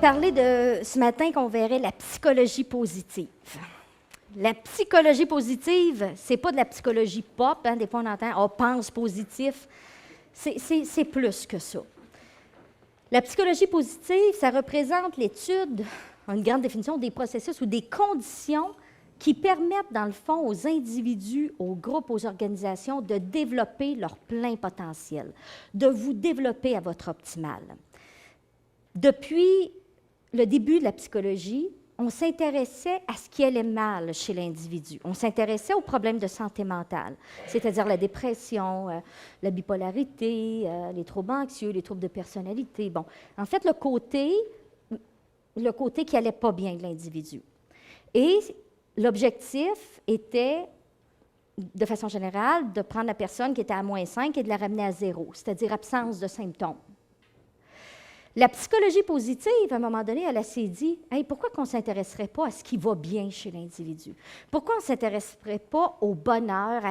Parler de ce matin qu'on verrait la psychologie positive. La psychologie positive, c'est pas de la psychologie pop, hein, des fois on entend « on pense positif », c'est plus que ça. La psychologie positive, ça représente l'étude, une grande définition, des processus ou des conditions qui permettent, dans le fond, aux individus, aux groupes, aux organisations de développer leur plein potentiel, de vous développer à votre optimal. Depuis le début de la psychologie, on s'intéressait à ce qui allait mal chez l'individu. On s'intéressait aux problèmes de santé mentale, c'est-à-dire la dépression, la bipolarité, les troubles anxieux, les troubles de personnalité. Bon, en fait, le côté qui allait pas bien de l'individu. Et l'objectif était, de façon générale, de prendre la personne qui était à -5 et de la ramener à 0, c'est-à-dire absence de symptômes. La psychologie positive, à un moment donné, elle s'est dit « Hey, pourquoi on ne s'intéresserait pas à ce qui va bien chez l'individu? Pourquoi on ne s'intéresserait pas au bonheur?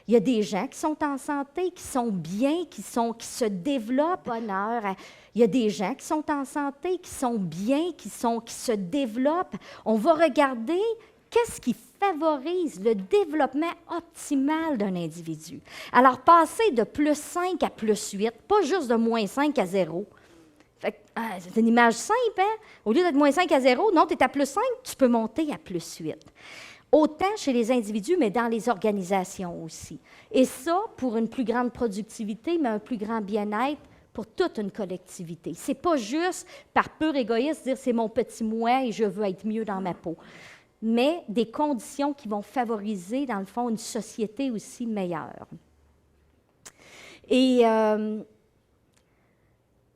Il y a des gens qui sont en santé, qui sont bien, qui se développent. Bonheur. Il y a des gens qui sont en santé, qui sont bien, qui se développent. On va regarder qu'est-ce qui favorise le développement optimal d'un individu. Alors, passer de +5 à +8, pas juste de -5 à 0. C'est une image simple, hein? Au lieu d'être -5 à 0, non, tu es à +5, tu peux monter à +8. Autant chez les individus, mais dans les organisations aussi. Et ça, pour une plus grande productivité, mais un plus grand bien-être pour toute une collectivité. Ce n'est pas juste par pur égoïsme dire c'est mon petit moi et je veux être mieux dans ma peau, mais des conditions qui vont favoriser, dans le fond, une société aussi meilleure. Et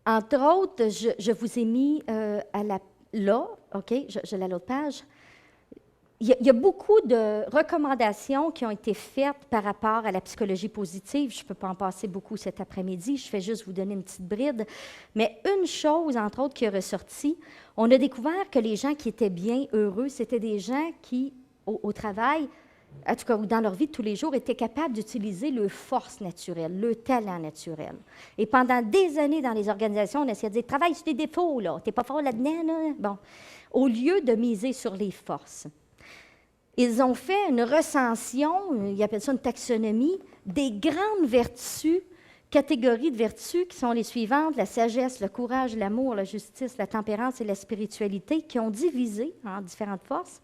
entre autres, je vous ai mis là, OK, je l'ai à l'autre page. Il y a beaucoup de recommandations qui ont été faites par rapport à la psychologie positive. Je ne peux pas en passer beaucoup cet après-midi, je vais juste vous donner une petite bride. Mais une chose, entre autres, qui est ressortie, on a découvert que les gens qui étaient bien, heureux, c'était des gens qui, au travail, en tout cas, ou dans leur vie de tous les jours, étaient capables d'utiliser leur force naturelle, leur talent naturel. Et pendant des années, dans les organisations, on essayait de dire « Travaille sur tes défauts, là, t'es pas fort là-dedans, là. » Bon, au lieu de miser sur les forces. Ils ont fait une recension, ils appellent ça une taxonomie, des grandes vertus, catégories de vertus qui sont les suivantes, la sagesse, le courage, l'amour, la justice, la tempérance et la spiritualité, qui ont divisé en différentes forces.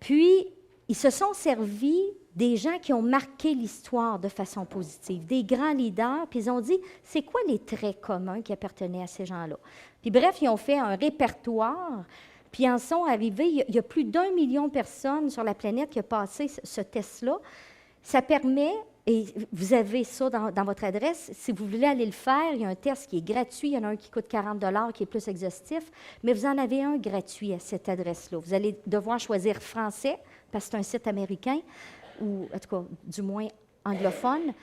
Puis, ils se sont servis des gens qui ont marqué l'histoire de façon positive, des grands leaders, puis ils ont dit, c'est quoi les traits communs qui appartenaient à ces gens-là? Puis bref, ils ont fait un répertoire, puis ils en sont arrivés, il y a plus d'1 million de personnes sur la planète qui ont passé ce test-là. Ça permet, et vous avez ça dans votre adresse, si vous voulez aller le faire, il y a un test qui est gratuit, il y en a un qui coûte 40 $ qui est plus exhaustif, mais vous en avez un gratuit à cette adresse-là. Vous allez devoir choisir français, parce que c'est un site américain, ou en tout cas, du moins anglophone,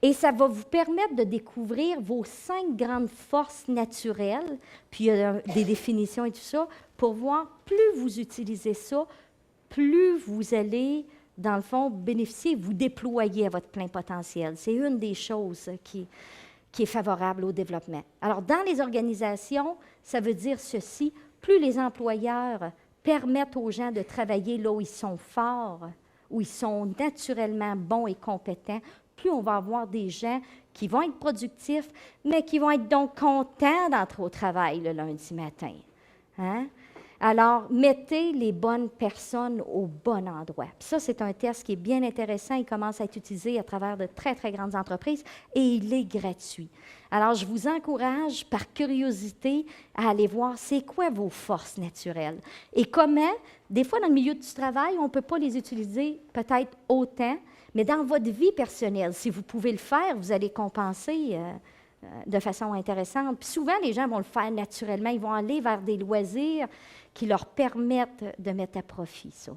et ça va vous permettre de découvrir vos 5 grandes forces naturelles, puis il y a des définitions et tout ça, pour voir, plus vous utilisez ça, plus vous allez, dans le fond, bénéficier, vous déployer à votre plein potentiel. C'est une des choses qui est favorable au développement. Alors, dans les organisations, ça veut dire ceci, plus les employeurs permettent aux gens de travailler là où ils sont forts, où ils sont naturellement bons et compétents, plus on va avoir des gens qui vont être productifs, mais qui vont être donc contents d'entrer au travail le lundi matin. Hein? Alors, mettez les bonnes personnes au bon endroit. Puis ça, c'est un test qui est bien intéressant. Il commence à être utilisé à travers de très, très grandes entreprises et il est gratuit. Alors, je vous encourage, par curiosité, à aller voir c'est quoi vos forces naturelles et comment, des fois, dans le milieu du travail, on ne peut pas les utiliser peut-être autant, mais dans votre vie personnelle, si vous pouvez le faire, vous allez compenser de façon intéressante. Puis souvent, les gens vont le faire naturellement. Ils vont aller vers des loisirs qui leur permettent de mettre à profit ça.